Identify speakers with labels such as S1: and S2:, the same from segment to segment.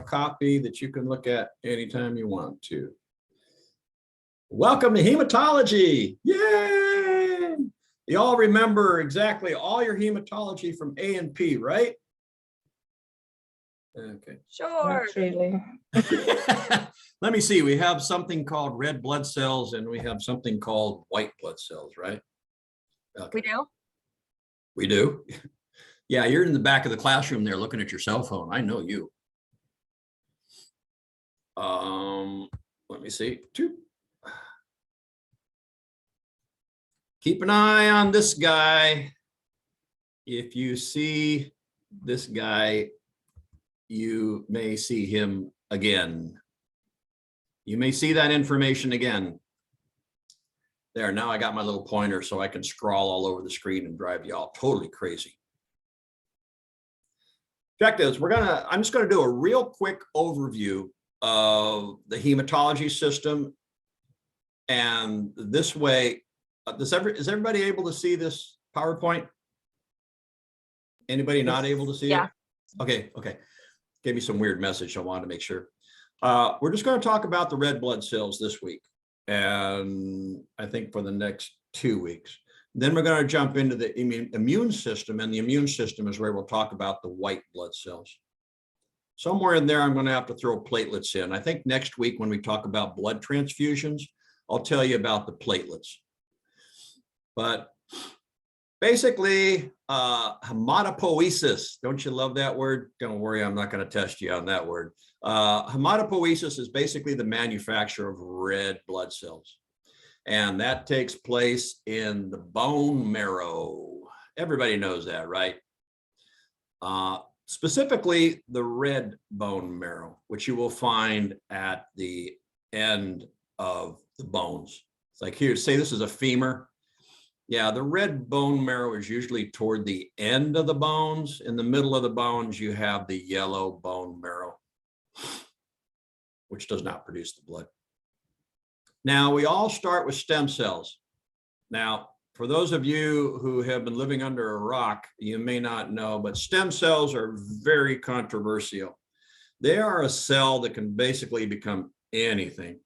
S1: copy that you can look at anytime you want to. Welcome to Hematology. Yay! You all remember exactly all your hematology from A and P, right? Okay.
S2: Sure.
S3: Not really.
S1: Let me see. We have something called red blood cells and we have something called white blood cells, right? Okay.
S2: We do?
S1: We do? Yeah, you're in the back of the classroom there looking at your cell phone. I know you. Let me see. Keep an eye on this guy. If you see this guy, you may see him again. You may see that information again. There, now I got my little pointer so I can scroll all over the screen and drive you all totally crazy. Check this, I'm just gonna do a real quick overview of the hematology system. And this way, is everybody able to see this PowerPoint? Anybody not able to see it? Okay. Gave me some weird message. I wanted to make sure. We're just going to talk about the red blood cells this week, and I think for the next 2 weeks. Then we're going to jump into the immune system, and the immune system is where we'll talk about the white blood cells. Somewhere in there, I'm going to have to throw platelets in. I think next week when we talk about blood transfusions, I'll tell you about the platelets. But basically, hematopoiesis, don't you love that word? Don't worry, I'm not going to test you on that word. Hematopoiesis is basically the manufacture of red blood cells. And that takes place in the bone marrow. Everybody knows that, right? Specifically, the red bone marrow, which you will find at the end of the bones. It's like here, say this is a femur. Yeah, the red bone marrow is usually toward the end of the bones. In the middle of the bones, you have the yellow bone marrow, which does not produce the blood. Now, we all start with stem cells. Now, for those of you who have been living under a rock, you may not know, but stem cells are very controversial. They are a cell that can basically become anything.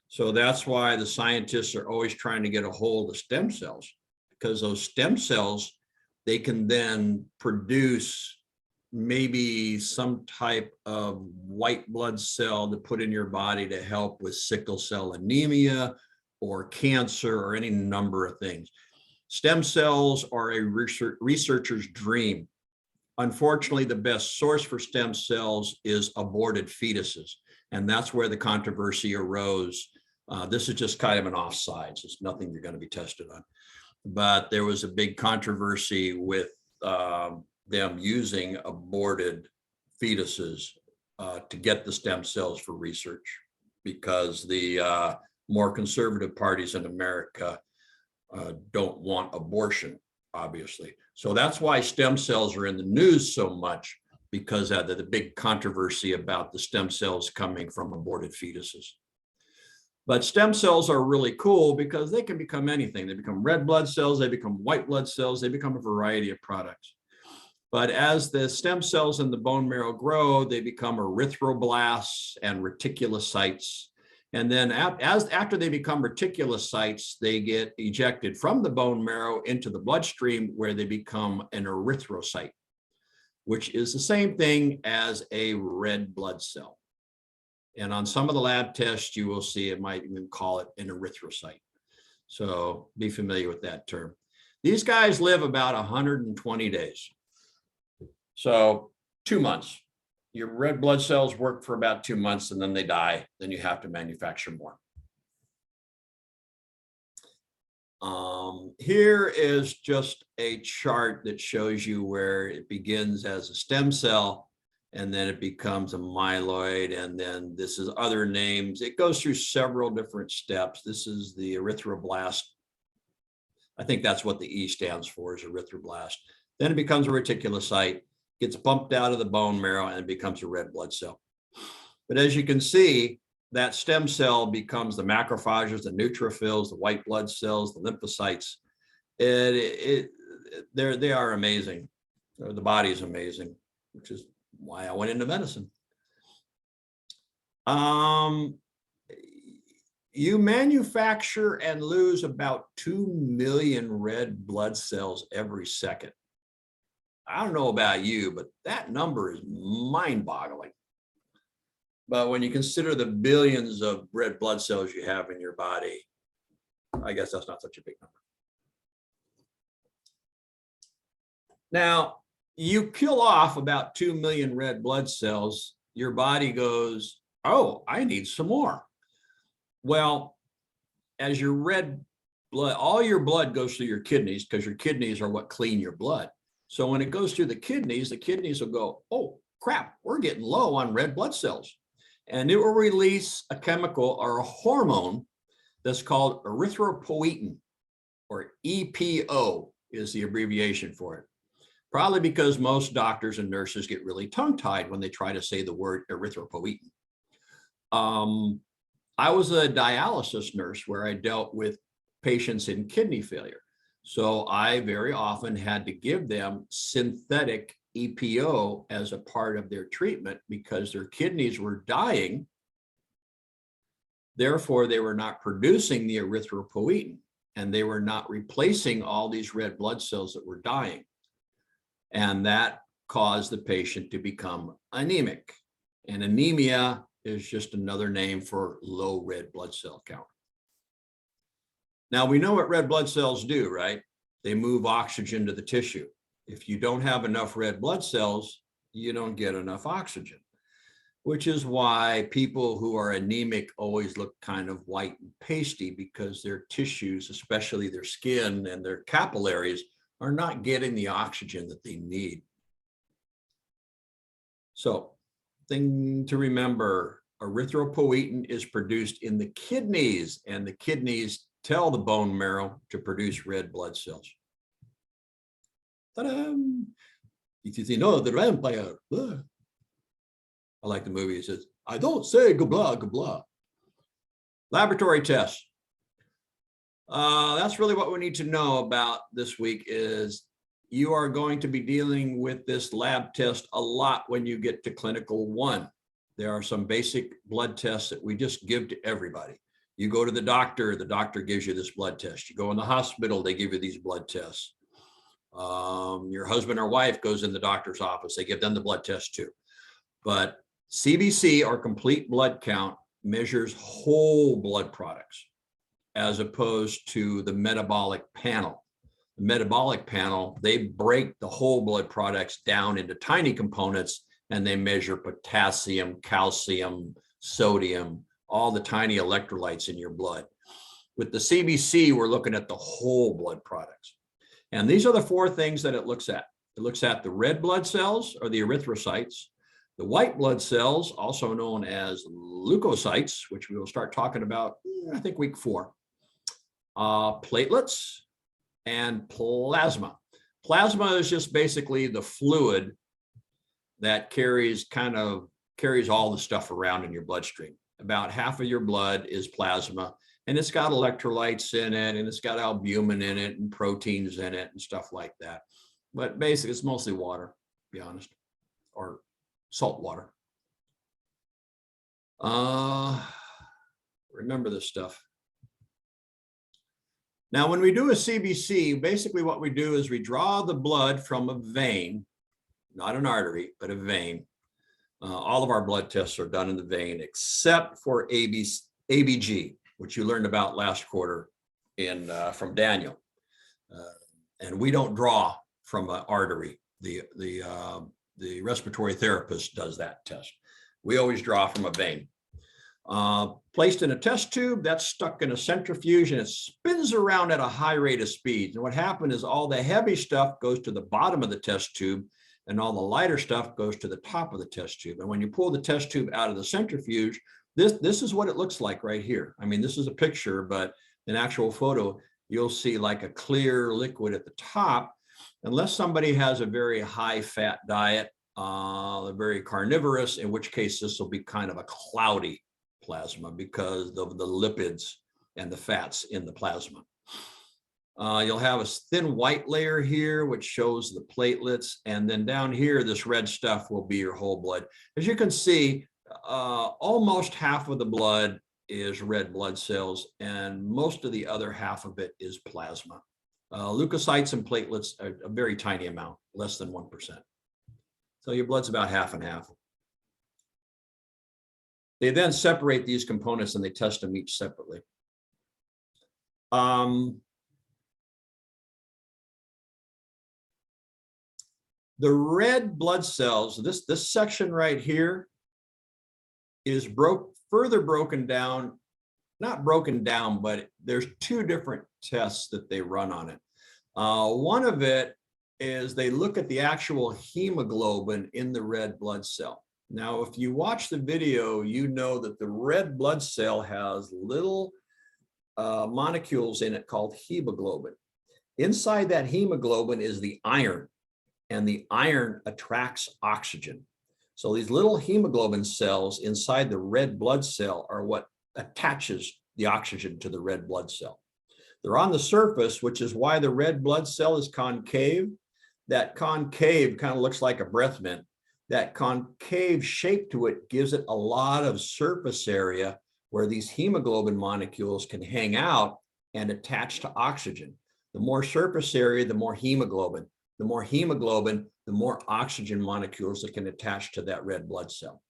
S1: So that's why the scientists are always trying to get a hold of stem cells, because those stem cells, they can then produce maybe some type of white blood cell to put in your body to help with sickle cell anemia or cancer or any number of things. Stem cells are a researcher's dream. Unfortunately, the best source for stem cells is aborted fetuses, and that's where the controversy arose. This is just kind of an offsides. It's nothing you're going to be tested on. But there was a big controversy with them using aborted fetuses to get the stem cells for research, because the more conservative parties in America don't want abortion, obviously. So that's why stem cells are in the news so much, because of the big controversy about the stem cells coming from aborted fetuses. But stem cells are really cool because they can become anything. They become red blood cells, they become white blood cells, they become a variety of products. But as the stem cells in the bone marrow grow, they become erythroblasts and reticulocytes. And then after they become reticulocytes, they get ejected from the bone marrow into the bloodstream, where they become an erythrocyte, which is the same thing as a red blood cell. And on some of the lab tests, you will see it might even call it an erythrocyte. So be familiar with that term. These guys live about 120 days. So 2 months. Your red blood cells work for about 2 months and then they die. Then you have to manufacture more. Here is just a chart that shows you where it begins as a stem cell, and then it becomes a myeloid, and then this is other names. It goes through several different steps. This is the erythroblast. I think that's what the E stands for, is erythroblast. Then it becomes a reticulocyte, gets bumped out of the bone marrow, and it becomes a red blood cell. But as you can see, that stem cell becomes the macrophages, the neutrophils, the white blood cells, the lymphocytes. They are amazing. The body is amazing, which is why I went into medicine. Um, you manufacture and lose about 2 million red blood cells every second. I don't know about you, but that number is mind-boggling. But when you consider the billions of red blood cells you have in your body, I guess that's not such a big number. Now, you kill off about 2 million red blood cells, your body goes, oh, I need some more. Well, as your red blood, all your blood goes through your kidneys because your kidneys are what clean your blood. So when it goes through the kidneys will go, oh, crap, we're getting low on red blood cells. And it will release a chemical or a hormone that's called erythropoietin, or EPO is the abbreviation for it. Probably because most doctors and nurses get really tongue-tied when they try to say the word erythropoietin. I was a dialysis nurse where I dealt with patients in kidney failure. So I very often had to give them synthetic EPO as a part of their treatment because their kidneys were dying. Therefore, they were not producing the erythropoietin, and they were not replacing all these red blood cells that were dying. And that caused the patient to become anemic. And anemia is just another name for low red blood cell count. Now, we know what red blood cells do, right? They move oxygen to the tissue. If you don't have enough red blood cells, you don't get enough oxygen, which is why people who are anemic always look kind of white and pasty, because their tissues, especially their skin and their capillaries, are not getting the oxygen that they need. So, thing to remember, erythropoietin is produced in the kidneys, and the kidneys tell the bone marrow to produce red blood cells. Ta-da! You know, the vampire. Blah. I like the movie. It says, I don't say gabla, gabla. Laboratory tests. That's really what we need to know about this week is you are going to be dealing with this lab test a lot when you get to clinical 1. There are some basic blood tests that we just give to everybody. You go to the doctor gives you this blood test. You go in the hospital, they give you these blood tests. Your husband or wife goes in the doctor's office, they give them the blood test too. But CBC, or complete blood count, measures whole blood products as opposed to the metabolic panel. The metabolic panel, they break the whole blood products down into tiny components, and they measure potassium, calcium, sodium, all the tiny electrolytes in your blood. With the CBC, we're looking at the whole blood products. And these are the 4 things that it looks at. It looks at the red blood cells, or the erythrocytes, the white blood cells, also known as leukocytes, which we will start talking about, I think, week 4, platelets, and plasma. Plasma is just basically the fluid that carries all the stuff around in your bloodstream. About half of your blood is plasma, and it's got electrolytes in it, and it's got albumin in it, and proteins in it, and stuff like that. But basically, it's mostly water, to be honest, or salt water. Remember this stuff. Now, when we do a CBC, basically what we do is we draw the blood from a vein, not an artery, but a vein. All of our blood tests are done in the vein, except for ABG, which you learned about last quarter from Daniel. And we don't draw from an artery. The respiratory therapist does that test. We always draw from a vein. Placed in a test tube, that's stuck in a centrifuge, and it spins around at a high rate of speed. And what happened is all the heavy stuff goes to the bottom of the test tube, and all the lighter stuff goes to the top of the test tube. And when you pull the test tube out of the centrifuge, this is what it looks like right here. I mean, this is a picture, but in actual photo, you'll see like a clear liquid at the top, unless somebody has a very high fat diet, they're very carnivorous, in which case this will be kind of a cloudy plasma because of the lipids and the fats in the plasma. You'll have a thin white layer here, which shows the platelets. And then down here, this red stuff will be your whole blood. As you can see, almost half of the blood is red blood cells, and most of the other half of it is plasma. Leukocytes and platelets are a very tiny amount, less than 1%. So your blood's about half and half. They then separate these components and they test them each separately. The red blood cells, this section right here is further broken down, not broken down, but there's two different tests that they run on it. One of it is they look at the actual hemoglobin in the red blood cell. Now, if you watch the video, you know that the red blood cell has little molecules in it called hemoglobin. Inside that hemoglobin is the iron, and the iron attracts oxygen. So these little hemoglobin cells inside the red blood cell are what attaches the oxygen to the red blood cell. They're on the surface, which is why the red blood cell is concave. That concave kind of looks like a breath mint. That concave shape to it gives it a lot of surface area where these hemoglobin molecules can hang out and attach to oxygen. The more surface area, the more hemoglobin. The more hemoglobin, the more oxygen molecules that can attach to that red blood cell.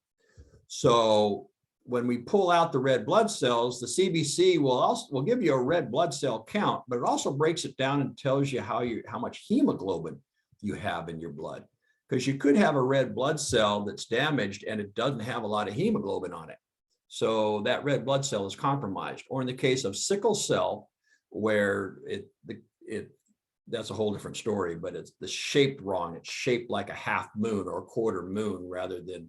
S1: So when we pull out the red blood cells, the CBC will give you a red blood cell count, but it also breaks it down and tells you how much hemoglobin you have in your blood. Because you could have a red blood cell that's damaged and it doesn't have a lot of hemoglobin on it. So that red blood cell is compromised. Or in the case of sickle cell, where that's a whole different story, but it's shaped wrong. It's shaped like a half moon or a quarter moon rather than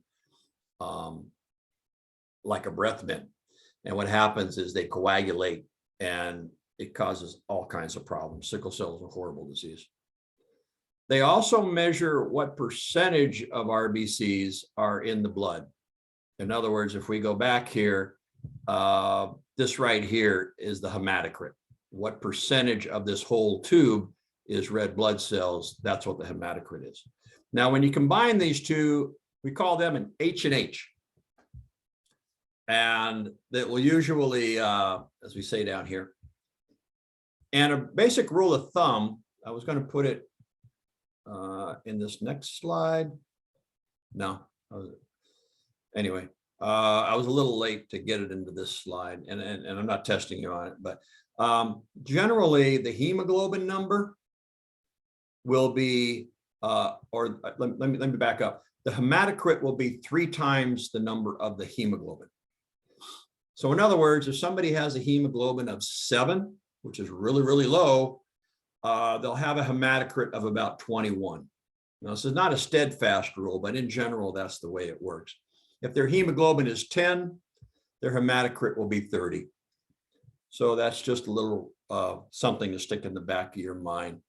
S1: like a breath mint. And what happens is they coagulate and it causes all kinds of problems. Sickle cell is a horrible disease. They also measure what percentage of RBCs are in the blood. In other words, if we go back here, this right here is the hematocrit. What percentage of this whole tube is red blood cells? That's what the hematocrit is. Now, when you combine these two, we call them an H and H. And that will usually, as we say down here, and a basic rule of thumb, I was going to put it in this next slide. No, anyway, I was a little late to get it into this slide, and I'm not testing you on it, but generally the hemoglobin number will be, let me back up. The hematocrit will be 3 times the number of the hemoglobin. So in other words, if somebody has a hemoglobin of 7, which is really, really low, they'll have a hematocrit of about 21. Now, this is not a steadfast rule, but in general, that's the way it works. If their hemoglobin is 10, their hematocrit will be 30. So that's just a little something to stick in the back of your mind.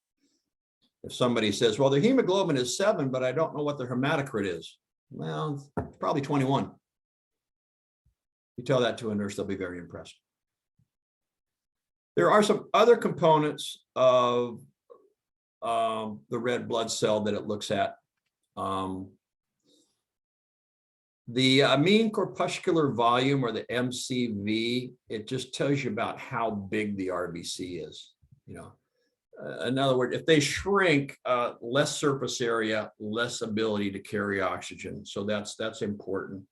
S1: If somebody says, well, their hemoglobin is 7, but I don't know what their hematocrit is. Well, it's probably 21. You tell that to a nurse, they'll be very impressed. There are some other components of the red blood cell that it looks at. The mean corpuscular volume, or the MCV, it just tells you about how big the RBC is. You know, in other words, if they shrink, less surface area, less ability to carry oxygen. So that's important.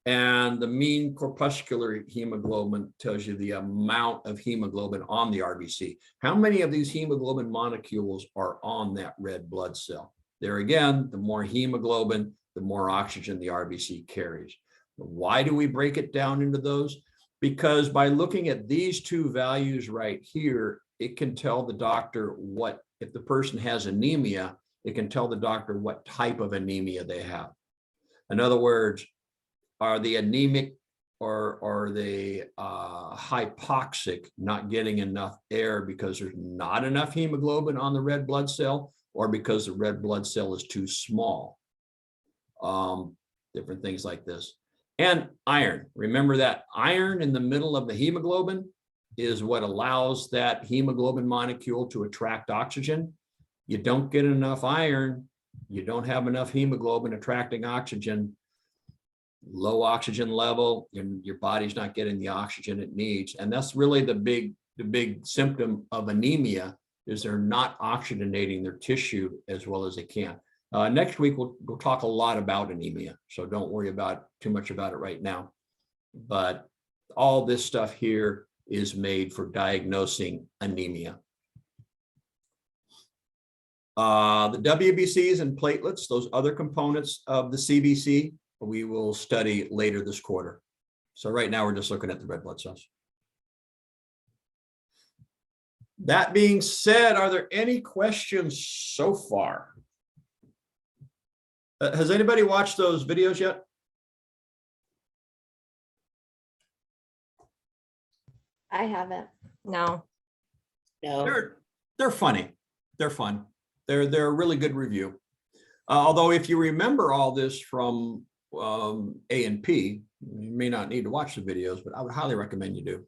S1: And the mean corpuscular hemoglobin tells you the amount of hemoglobin on the RBC. How many of these hemoglobin molecules are on that red blood cell? There again, the more hemoglobin, the more oxygen the RBC carries. Why do we break it down into those? Because by looking at these two values right here, it can tell the doctor what, if the person has anemia, it can tell the doctor what type of anemia they have. In other words, are they anemic, or are they hypoxic, not getting enough air because there's not enough hemoglobin on the red blood cell, or because the red blood cell is too small? Different things like this. And iron. Remember that iron in the middle of the hemoglobin is what allows that hemoglobin molecule to attract oxygen. You don't get enough iron, you don't have enough hemoglobin attracting oxygen, low oxygen level, your body's not getting the oxygen it needs. And that's really the big symptom of anemia, is they're not oxygenating their tissue as well as they can. Next week, we'll talk a lot about anemia, so don't worry too much about it right now. But all this stuff here is made for diagnosing anemia. The WBCs and platelets, those other components of the CBC, we will study later this quarter. So right now, we're just looking at the red blood cells. That being said, are there any questions so far? Has anybody watched those videos yet?
S2: I haven't.
S3: No.
S1: They're funny. They're fun. They're a really good review. Although if you remember all this from A&P, you may not need to watch the videos, but I would highly recommend you do.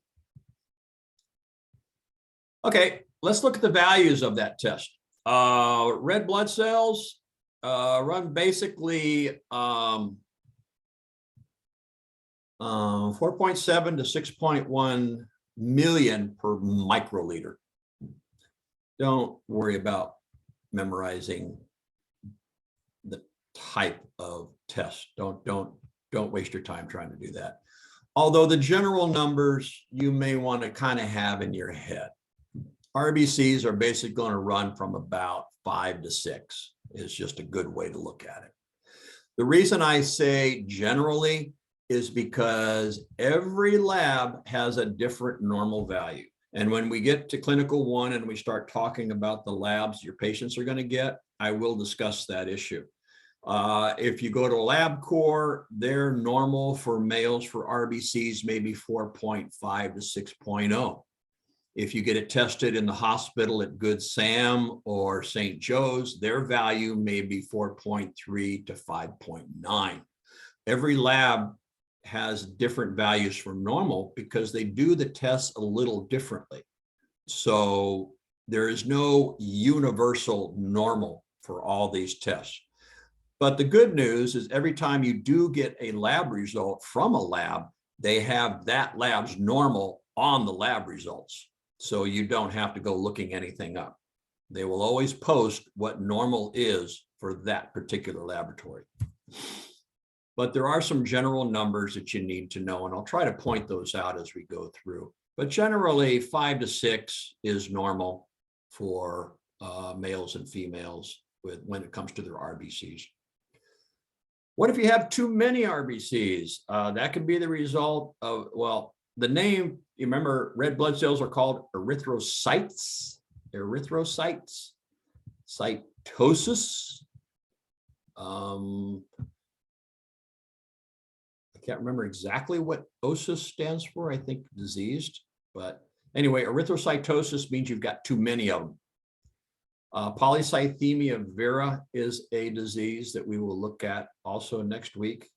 S1: Okay, let's look at the values of that test. Red blood cells run basically 4.7 to 6.1 million per microliter. Don't worry about memorizing the type of test. Don't waste your time trying to do that. Although the general numbers you may want to kind of have in your head. RBCs are basically going to run from about 5 to 6 is just a good way to look at it. The reason I say generally is because every lab has a different normal value. And when we get to clinical 1 and we start talking about the labs your patients are going to get, I will discuss that issue. If you go to LabCorp, they're normal for males for RBCs, maybe 4.5 to 6.0. If you get it tested in the hospital at Good Sam or St. Joe's, their value may be 4.3 to 5.9. Every lab has different values for normal because they do the tests a little differently. So there is no universal normal for all these tests. But the good news is every time you do get a lab result from a lab, they have that lab's normal on the lab results. So you don't have to go looking anything up. They will always post what normal is for that particular laboratory. But there are some general numbers that you need to know, and I'll try to point those out as we go through. But generally 5 to 6 is normal for males and females when it comes to their RBCs. What if you have too many RBCs? That could be the result of, well, the name, you remember red blood cells are called erythrocytes, cytosis. I can't remember exactly what osis stands for. I think diseased, but anyway, erythrocytosis means you've got too many of them. Polycythemia vera is a disease that we will look at also next week.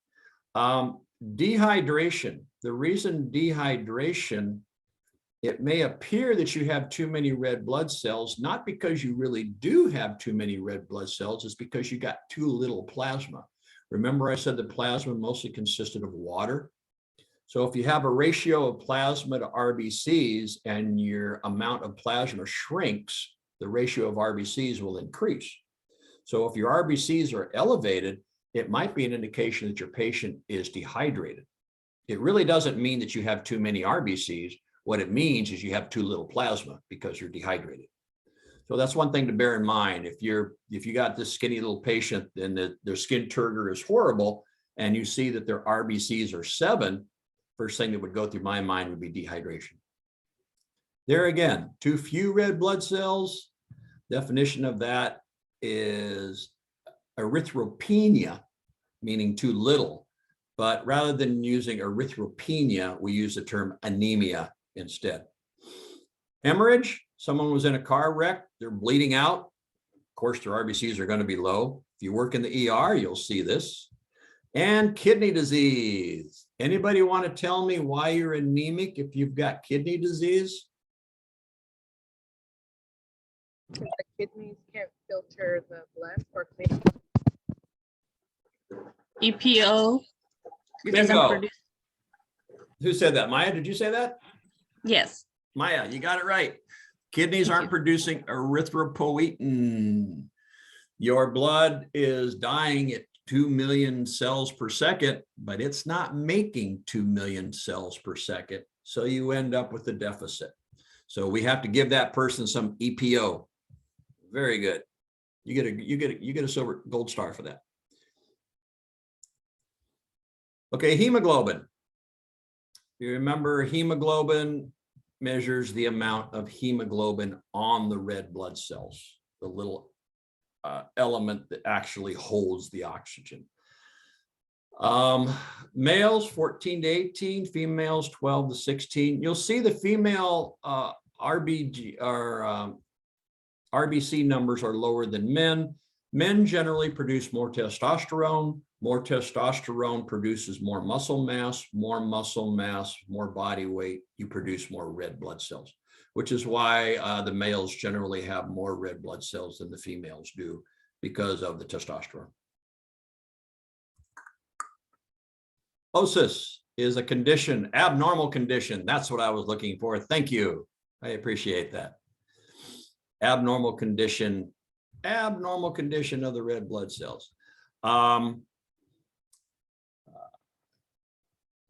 S1: Dehydration. The reason dehydration, it may appear that you have too many red blood cells, not because you really do have too many red blood cells, it's because you got too little plasma. Remember I said the plasma mostly consisted of water. So if you have a ratio of plasma to RBCs and your amount of plasma shrinks, the ratio of RBCs will increase. So if your RBCs are elevated, it might be an indication that your patient is dehydrated. It really doesn't mean that you have too many RBCs. What it means is you have too little plasma because you're dehydrated. So that's one thing to bear in mind. If you got this skinny little patient and their skin turgor is horrible, and you see that their RBCs are 7, first thing that would go through my mind would be dehydration. There again, too few red blood cells. Definition of that is erythropenia, meaning too little. But rather than using erythropenia, we use the term anemia instead. Hemorrhage, someone was in a car wreck, they're bleeding out. Of course, their RBCs are going to be low. If you work in the ER, you'll see this. And kidney disease. Anybody want to tell me why you're anemic if you've got kidney disease?
S4: The kidneys can't filter the blood or clean.
S3: EPO. It doesn't
S1: Bingo.
S3: produce.
S1: Who said that? Maya, did you say that?
S3: Yes.
S1: Maya, you got it right. Kidneys aren't producing erythropoietin. Your blood is dying at 2 million cells per second, but it's not making 2 million cells per second. So you end up with a deficit. So we have to give that person some EPO. Very good. You get a silver gold star for that. Okay, hemoglobin. You remember hemoglobin measures the amount of hemoglobin on the red blood cells, the little element that actually holds the oxygen. Males 14 to 18, females 12 to 16. You'll see the female RBC numbers are lower than men. Men generally produce more testosterone. More testosterone produces more muscle mass, more body weight. You produce more red blood cells, which is why the males generally have more red blood cells than the females do because of the testosterone. Osis is a condition, abnormal condition. That's what I was looking for. Thank you. I appreciate that. Abnormal condition of the red blood cells.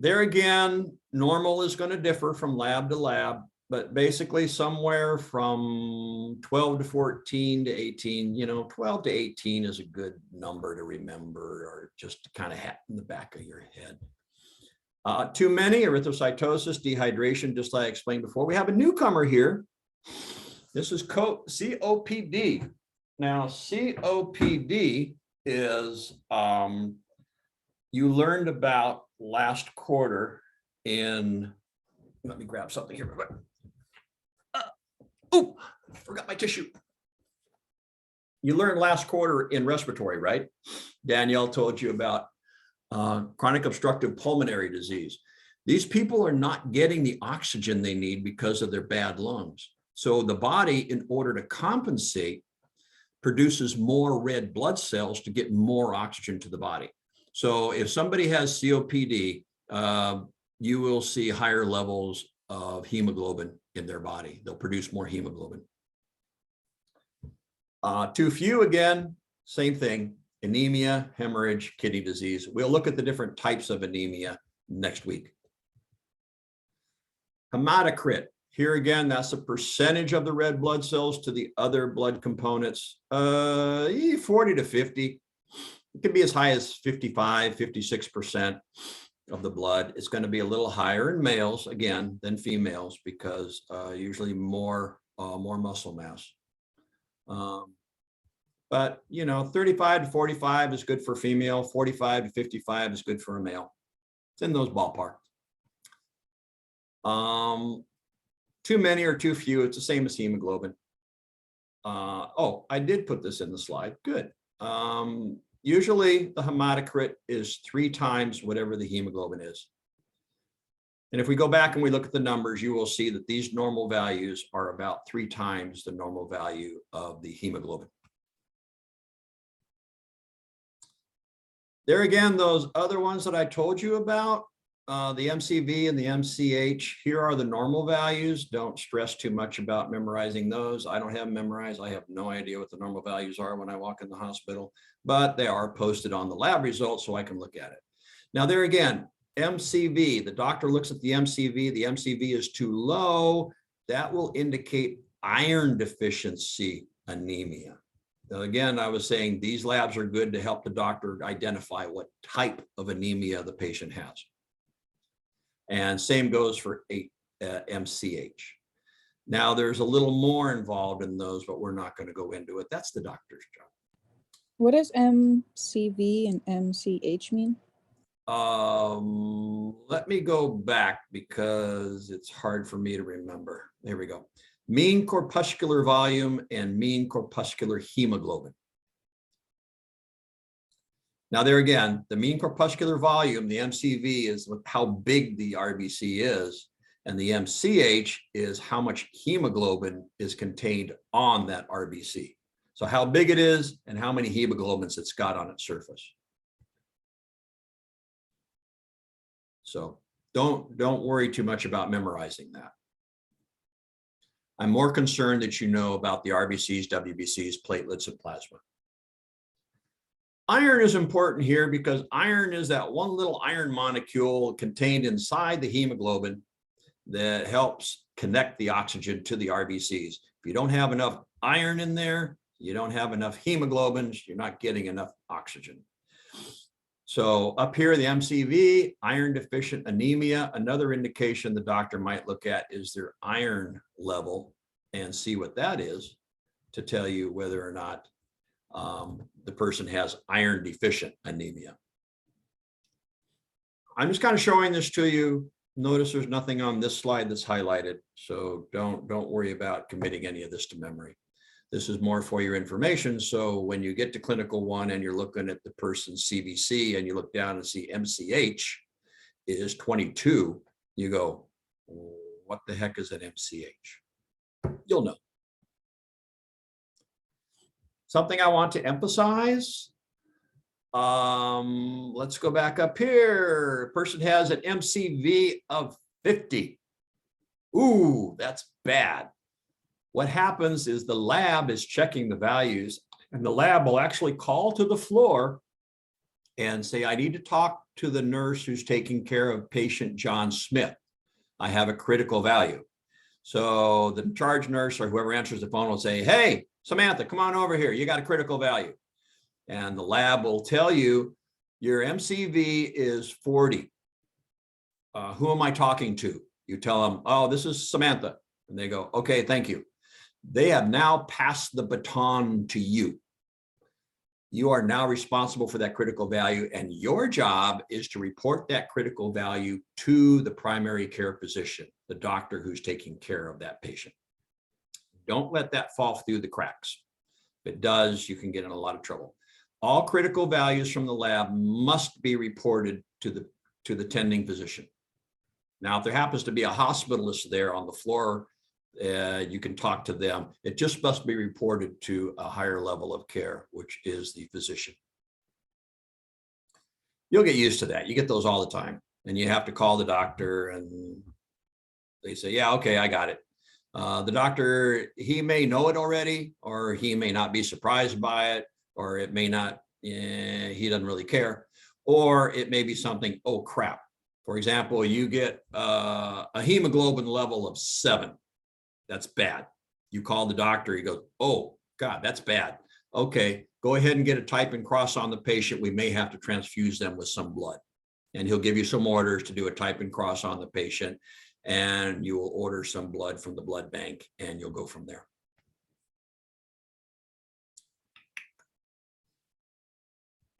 S1: There again, normal is going to differ from lab to lab, but basically somewhere from 12 to 14 to 18, 12 to 18 is a good number to remember or just to kind of have in the back of your head. Too many, erythrocytosis, dehydration, just like I explained before. We have a newcomer here. This is COPD. Now, COPD is, you learned about last quarter in, let me grab something here. Oh, forgot my tissue. You learned last quarter in respiratory, right? Danielle told you about chronic obstructive pulmonary disease. These people are not getting the oxygen they need because of their bad lungs. So the body, in order to compensate, produces more red blood cells to get more oxygen to the body. So if somebody has COPD, you will see higher levels of hemoglobin in their body. They'll produce more hemoglobin. Too few, again, same thing. Anemia, hemorrhage, kidney disease. We'll look at the different types of anemia next week. Hematocrit. Here again, that's a percentage of the red blood cells to the other blood components, 40 to 50. It can be as high as 55, 56% of the blood. It's going to be a little higher in males, again, than females because usually more muscle mass. But, 35 to 45 is good for a female. 45 to 55 is good for a male. It's in those ballparks. Too many or too few, it's the same as hemoglobin. Oh, I did put this in the slide. Good. Usually the hematocrit is 3 times whatever the hemoglobin is. And if we go back and we look at the numbers, you will see that these normal values are about 3 times the normal value of the hemoglobin. There again, those other ones that I told you about, the MCV and the MCH, here are the normal values. Don't stress too much about memorizing those. I don't have them memorized. I have no idea what the normal values are when I walk in the hospital, but they are posted on the lab results so I can look at it. Now there again, MCV, the doctor looks at the MCV is too low. That will indicate iron deficiency anemia. Now, again, I was saying these labs are good to help the doctor identify what type of anemia the patient has. And same goes for MCH. Now, there's a little more involved in those, but we're not going to go into it. That's the doctor's job.
S5: What does MCV and MCH mean?
S1: Let me go back because it's hard for me to remember. There we go. Mean corpuscular volume and mean corpuscular hemoglobin. Now there again, the mean corpuscular volume, the MCV, is how big the RBC is, and the MCH is how much hemoglobin is contained on that RBC. So how big it is and how many hemoglobins it's got on its surface. So don't worry too much about memorizing that. I'm more concerned that you know about the RBCs, WBCs, platelets, and plasma. Iron is important here because iron is that one little iron molecule contained inside the hemoglobin that helps connect the oxygen to the RBCs. If you don't have enough iron in there, you don't have enough hemoglobin, you're not getting enough oxygen. So up here, the MCV, iron deficient anemia. Another indication the doctor might look at is their iron level and see what that is to tell you whether or not the person has iron deficient anemia. I'm just kind of showing this to you. Notice there's nothing on this slide that's highlighted, so don't worry about committing any of this to memory. This is more for your information. So when you get to clinical one and you're looking at the person's CBC and you look down and see MCH is 22, you go, what the heck is an MCH? You'll know. Something I want to emphasize. Let's go back up here. Person has an MCV of 50. Ooh, that's bad. What happens is the lab is checking the values, and the lab will actually call to the floor and say, I need to talk to the nurse who's taking care of patient John Smith. I have a critical value. So the charge nurse or whoever answers the phone will say, hey, Samantha, come on over here. You got a critical value. And the lab will tell you your MCV is 40. Who am I talking to? You tell them, oh, this is Samantha. And they go, okay, thank you. They have now passed the baton to you. You are now responsible for that critical value, and your job is to report that critical value to the primary care physician, the doctor who's taking care of that patient. Don't let that fall through the cracks. If it does, you can get in a lot of trouble. All critical values from the lab must be reported to the tending physician. Now, if there happens to be a hospitalist there on the floor, you can talk to them. It just must be reported to a higher level of care, which is the physician. You'll get used to that. You get those all the time. And you have to call the doctor and they say, yeah, okay, I got it. The doctor, he may know it already, or he may not be surprised by it, or it may not, he doesn't really care, or it may be something, oh crap. For example, you get a hemoglobin level of 7. That's bad. You call the doctor, he goes, oh God, that's bad. Okay, go ahead and get a type and cross on the patient. We may have to transfuse them with some blood. And he'll give you some orders to do a type and cross on the patient, and you will order some blood from the blood bank and you'll go from there.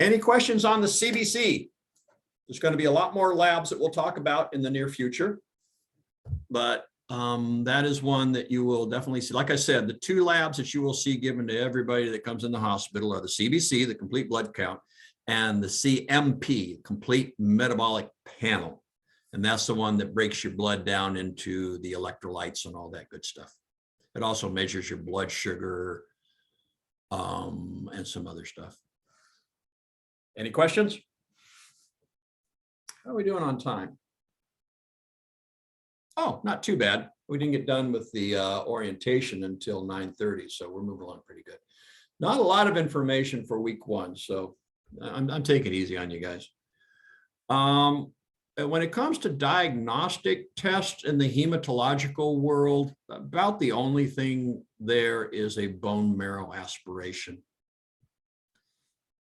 S1: Any questions on the CBC? There's going to be a lot more labs that we'll talk about in the near future, but that is one that you will definitely see. Like I said, the 2 labs that you will see given to everybody that comes in the hospital are the CBC, the complete blood count, and the CMP, complete metabolic panel. And that's the one that breaks your blood down into the electrolytes and all that good stuff. It also measures your blood sugar and some other stuff. Any questions? How are we doing on time? Oh, not too bad. We didn't get done with the orientation until 9:30, so we're moving along pretty good. Not a lot of information for week 1, so I'm taking it easy on you guys. When it comes to diagnostic tests in the hematological world, about the only thing there is a bone marrow aspiration.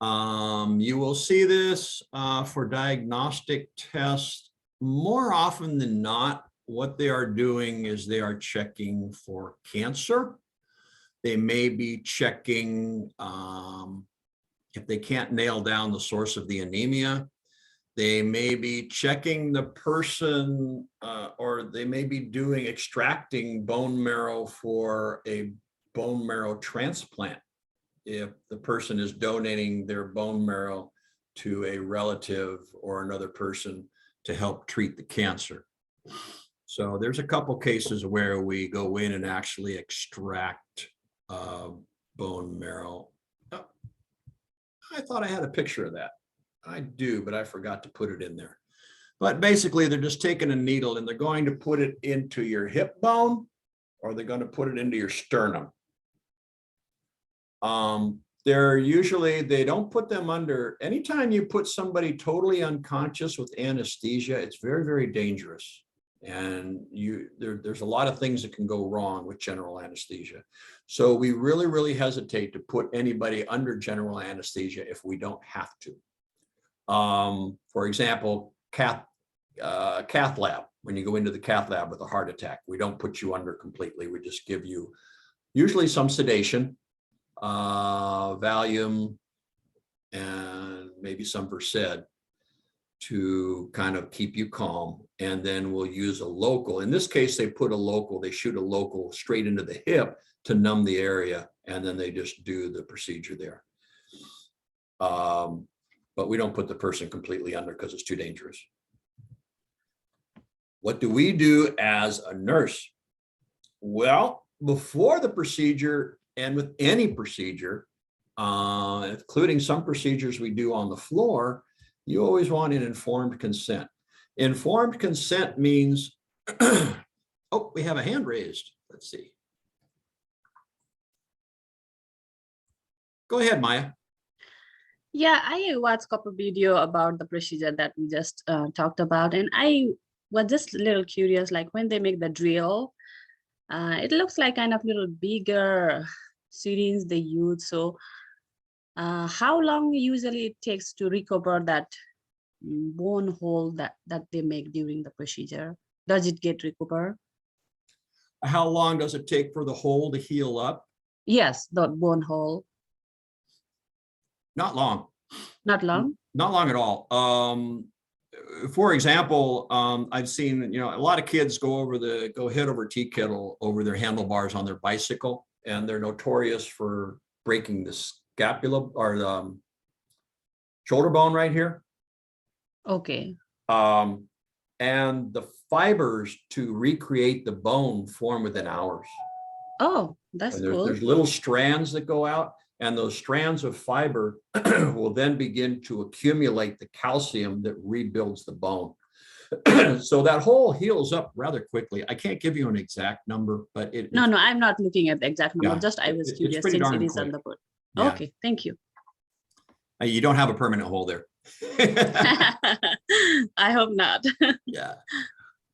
S1: You will see this for diagnostic tests more often than not. What they are doing is they are checking for cancer. They may be checking if they can't nail down the source of the anemia. They may be checking the person or they may be extracting bone marrow for a bone marrow transplant if the person is donating their bone marrow to a relative or another person to help treat the cancer. So there's a couple cases where we go in and actually extract bone marrow. Oh, I thought I had a picture of that. I do, but I forgot to put it in there. But basically, they're just taking a needle and they're going to put it into your hip bone, or they're going to put it into your sternum. They're usually, they don't put them under, anytime you put somebody totally unconscious with anesthesia, it's very, very dangerous. And there's a lot of things that can go wrong with general anesthesia. So we really, really hesitate to put anybody under general anesthesia if we don't have to. For example, cath lab, when you go into the cath lab with a heart attack, we don't put you under completely. We just give you usually some sedation, Valium, and maybe some Versed to kind of keep you calm. And then we'll use a local. In this case, they put a local, they shoot a local straight into the hip to numb the area, and then they just do the procedure there. But we don't put the person completely under because it's too dangerous. What do we do as a nurse? Well, before the procedure, and with any procedure, including some procedures we do on the floor, you always want an informed consent. Informed consent means, oh, we have a hand raised. Let's see. Go ahead, Maya.
S3: Yeah, I watched a couple video about the procedure that we just talked about, and I was just a little curious, like when they make the drill, it looks like kind of little bigger syringe they use. So how long usually it takes to recover that bone hole that they make during the procedure? Does it get recovered?
S1: How long does it take for the hole to heal up?
S3: Yes, the bone hole.
S1: Not long.
S3: Not long?
S1: Not long at all. For example, I've seen, a lot of kids go head over tea kettle over their handlebars on their bicycle, and they're notorious for breaking the scapula or the shoulder bone right here.
S3: Okay.
S1: And the fibers to recreate the bone form within hours.
S3: Oh, that's
S1: And
S3: cool.
S1: there's little strands that go out, and those strands of fiber will then begin to accumulate the calcium that rebuilds the bone. So that hole heals up rather quickly. I can't give you an exact number, but
S3: No, I'm not looking at the exact number.
S1: Yeah,
S3: Just I was
S1: it's
S3: curious
S1: pretty
S3: since
S1: darn
S3: it is on
S1: quick.
S3: the board.
S1: Yeah.
S3: Okay, thank you.
S1: You don't have a permanent hole there.
S3: I hope not.
S1: Yeah.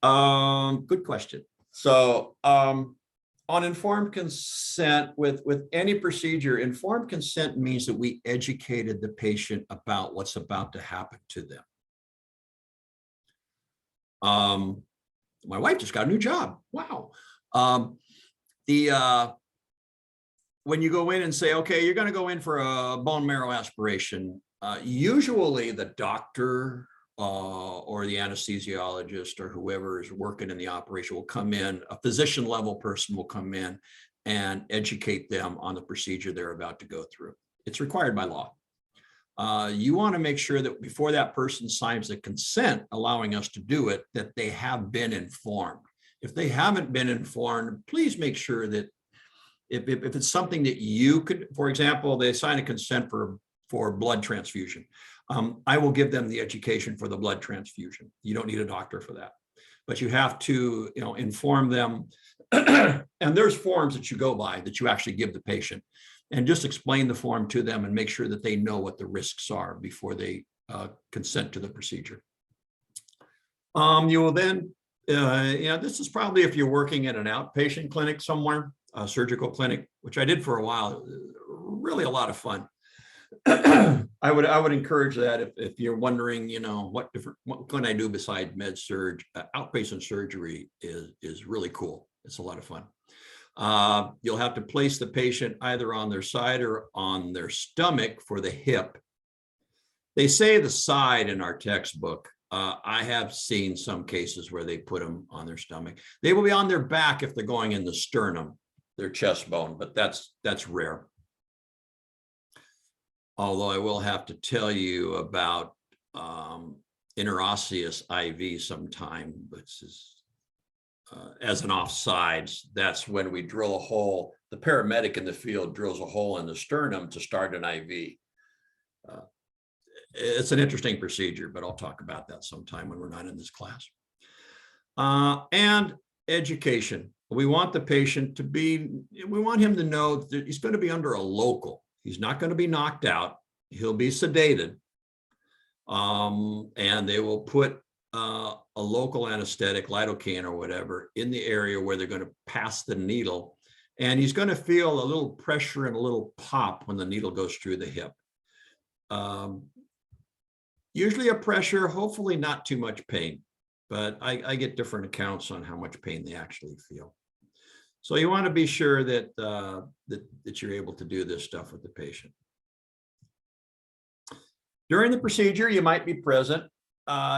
S1: Good question. So on informed consent with any procedure, informed consent means that we educated the patient about what's about to happen to them. My wife just got a new job. Wow. When you go in and say, okay, you're going to go in for a bone marrow aspiration, usually the doctor or the anesthesiologist or whoever is working in the operation will come in, a physician level person will come in and educate them on the procedure they're about to go through. It's required by law. You want to make sure that before that person signs the consent allowing us to do it, that they have been informed. If they haven't been informed, please make sure that if it's something that you could, for example, they sign a consent for blood transfusion. I will give them the education for the blood transfusion. You don't need a doctor for that, but you have to, inform them. And there's forms that you go by that you actually give the patient, and just explain the form to them and make sure that they know what the risks are before they consent to the procedure. You will then, this is probably if you're working at an outpatient clinic somewhere, a surgical clinic, which I did for a while, really a lot of fun. I would encourage that if you're wondering, what can I do besides med surg? Outpatient surgery is really cool. It's a lot of fun. You'll have to place the patient either on their side or on their stomach for the hip. They say the side in our textbook. I have seen some cases where they put them on their stomach. They will be on their back if they're going in the sternum, their chest bone, but that's rare. Although I will have to tell you about interosseous IV sometime, which is as an offsides. That's when we drill a hole. The paramedic in the field drills a hole in the sternum to start an IV. it's an interesting procedure, but I'll talk about that sometime when we're not in this class. And education. We want the patient to be, we want him to know that he's going to be under a local. He's not going to be knocked out. He'll be sedated. And they will put a local anesthetic, lidocaine or whatever, in the area where they're going to pass the needle. And he's going to feel a little pressure and a little pop when the needle goes through the hip. Usually a pressure, hopefully not too much pain, but I get different accounts on how much pain they actually feel. So you want to be sure that, that you're able to do this stuff with the patient. During the procedure, you might be present.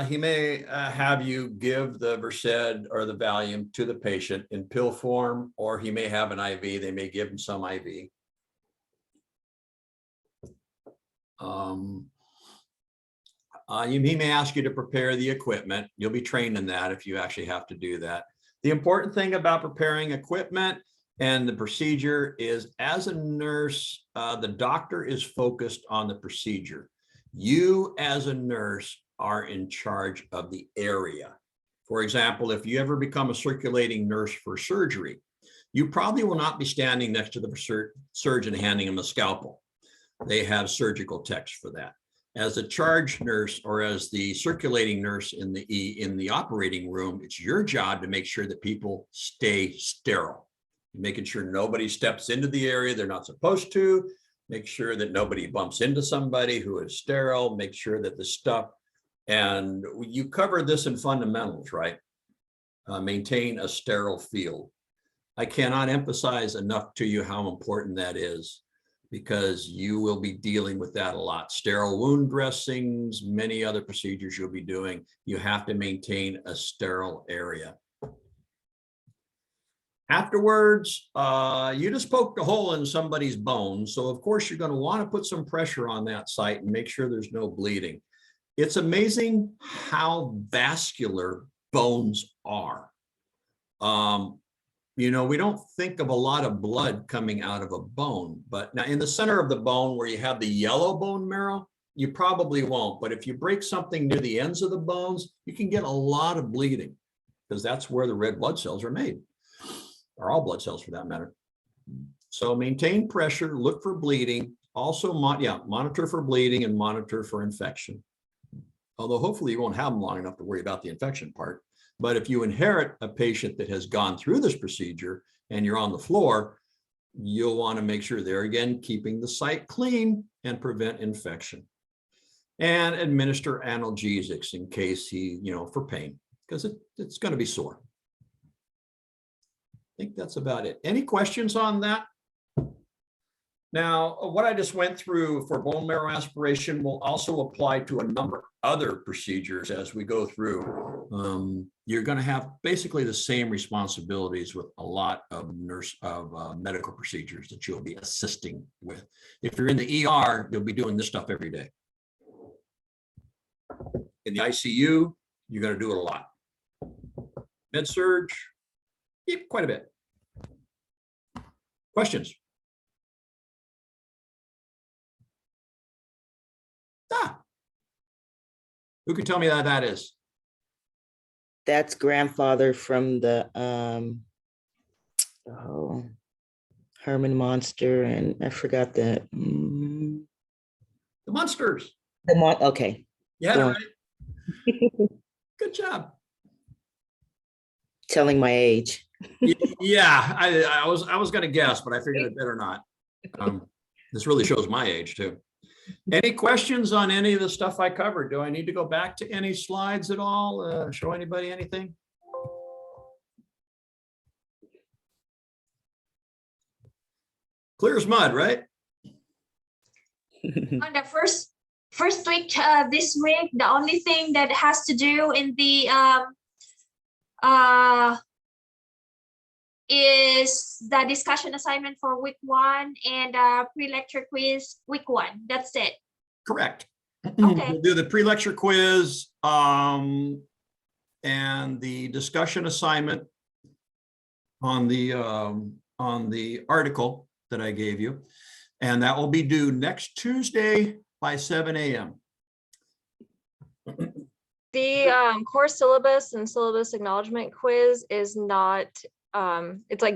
S1: He may have you give the Versed or the Valium to the patient in pill form, or he may have an IV. They may give him some IV. He may ask you to prepare the equipment. You'll be trained in that if you actually have to do that. The important thing about preparing equipment and the procedure is, as a nurse, the doctor is focused on the procedure. You as a nurse are in charge of the area. For example, if you ever become a circulating nurse for surgery, you probably will not be standing next to the surgeon handing him a scalpel. They have surgical techs for that. As a charge nurse or as the circulating nurse in the operating room, it's your job to make sure that people stay sterile, making sure nobody steps into the area they're not supposed to, make sure that nobody bumps into somebody who is sterile, make sure that the stuff, and you cover this in fundamentals, right? Maintain a sterile field. I cannot emphasize enough to you how important that is, because you will be dealing with that a lot. Sterile wound dressings, many other procedures you'll be doing. You have to maintain a sterile area. Afterwards, you just poked a hole in somebody's bone. So of course you're going to want to put some pressure on that site and make sure there's no bleeding. It's amazing how vascular bones are. You know, we don't think of a lot of blood coming out of a bone, but now in the center of the bone where you have the yellow bone marrow, you probably won't. But if you break something near the ends of the bones, you can get a lot of bleeding, because that's where the red blood cells are made, or all blood cells for that matter. So maintain pressure, look for bleeding, also monitor for bleeding and monitor for infection. Although hopefully you won't have them long enough to worry about the infection part. But if you inherit a patient that has gone through this procedure and you're on the floor, you'll want to make sure they're, again, keeping the site clean and prevent infection. And administer analgesics in case he, you know, for pain, because it's going to be sore. I think that's about it. Any questions on that? Now, what I just went through for bone marrow aspiration will also apply to a number of other procedures as we go through. You're going to have basically the same responsibilities with a lot of medical procedures that you'll be assisting with. If you're in the ER, you'll be doing this stuff every day. In the ICU, you're going to do it a lot. Med-surg, quite a bit. Questions? Who can tell me that that is?
S6: That's grandfather from the Herman Monster, and I forgot the
S1: The Munsters.
S6: okay.
S1: Yeah,
S6: Go on.
S1: right. Good job.
S6: Telling my age.
S1: Yeah, I was going to guess, but I figured it better not. This really shows my age too. Any questions on any of the stuff I covered? Do I need to go back to any slides at all? Show anybody anything? Clear as mud, right?
S2: On the first week this week, the only thing that has to do in the is the discussion assignment for week 1 and pre-lecture quiz week 1. That's it.
S1: Correct.
S2: Okay.
S1: We'll do the pre-lecture quiz and the discussion assignment on the article that I gave you, and that will be due next Tuesday by 7 a.m.
S7: The core syllabus and syllabus acknowledgement quiz is not, it's like